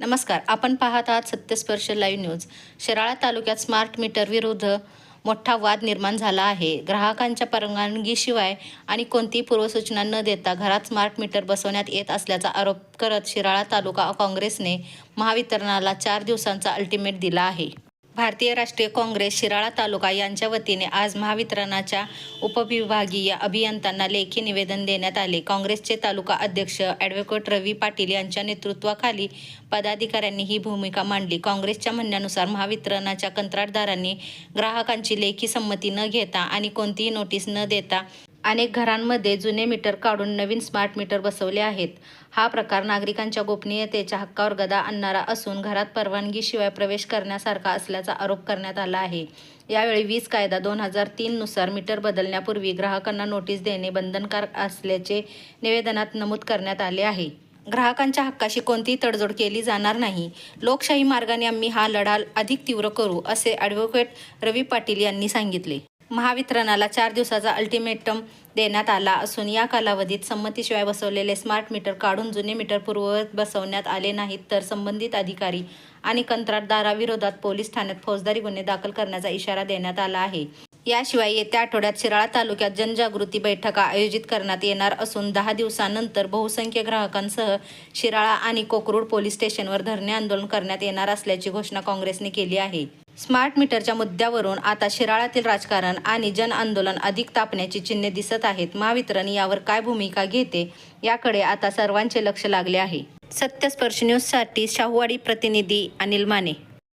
नमस्कार. आपण पाहत आहात सत्यस्पर्श लाईव्ह न्यूज. शिराळा तालुक्यात स्मार्ट मीटर विरुद्ध मोठा वाद निर्माण झाला आहे. ग्राहकांच्या परवानगीशिवाय आणि कोणतीही पूर्वसूचना न देता घरात स्मार्ट मीटर बसवण्यात येत असल्याचा आरोप करत शिराळा तालुका काँग्रेसने महावितरणला 4 दिवसांचा अल्टिमेट दिला आहे. भारतीय राष्ट्रीय काँग्रेस शिराळा तालुका यांच्या वतीने आज महावितरणच्या उपविभागीय अभियंत्यांना लेखी निवेदन देण्यात आले. काँग्रेसचे तालुका अध्यक्ष ॲडव्होकेट रवी पाटील यांच्या नेतृत्वाखाली पदाधिकाऱ्यांनी ही भूमिका मांडली. काँग्रेसच्या म्हणण्यानुसार महावितरणच्या कंत्राटदारांनी ग्राहकांची लेखी संमती न घेता आणि कोणतीही नोटीस न देता अनेक घरांमध्ये जुने मीटर काढून नवीन स्मार्ट मीटर बसवले आहेत. हा प्रकार नागरिकांच्या गोपनीयतेच्या हक्कावर गदा आणणारा असून घरात परवानगीशिवाय प्रवेश करण्यासारखा असल्याचा आरोप करण्यात आला आहे. यावेळी वीज कायदा 2003 नुसार मीटर बदलण्यापूर्वी ग्राहकांना नोटीस देणे बंधनकारक असल्याचे निवेदनात नमूद करण्यात आले आहे. ग्राहकांच्या हक्काशी कोणतीही तडजोड केली जाणार नाही. लोकशाही मार्गाने आम्ही हा लढा अधिक तीव्र करू, असे ॲडव्होकेट रवी पाटील यांनी सांगितले. महावितरणला 4 दिवसाचा अल्टिमेटम देण्यात आला असून या कालावधीत संमतीशिवाय बसवलेले स्मार्ट मीटर काढून जुने मीटर पूर्ववत बसवण्यात आले नाहीत तर संबंधित अधिकारी आणि कंत्राटदाराविरोधात पोलीस ठाण्यात फौजदारी गुन्हे दाखल करण्याचा इशारा देण्यात आला आहे. याशिवाय येत्या आठवड्यात शिराळा तालुक्यात जनजागृती बैठका आयोजित करण्यात येणार असून 10 दिवसांनंतर बहुसंख्य ग्राहकांसह शिराळा आणि कोकरूड पोलीस स्टेशनवर धरणे आंदोलन करण्यात येणार असल्याची घोषणा काँग्रेसने केली आहे. स्मार्ट मीटरच्या मुद्द्यावरून आता शिराळ्यातील राजकारण आणि जनआंदोलन अधिक तापण्याची चिन्हे दिसत आहेत. महावितरण यावर काय भूमिका घेते याकडे आता सर्वांचे लक्ष लागले आहे. सत्यस्पर्श न्यूजसाठी शाहूवाडी प्रतिनिधी अनिल माने.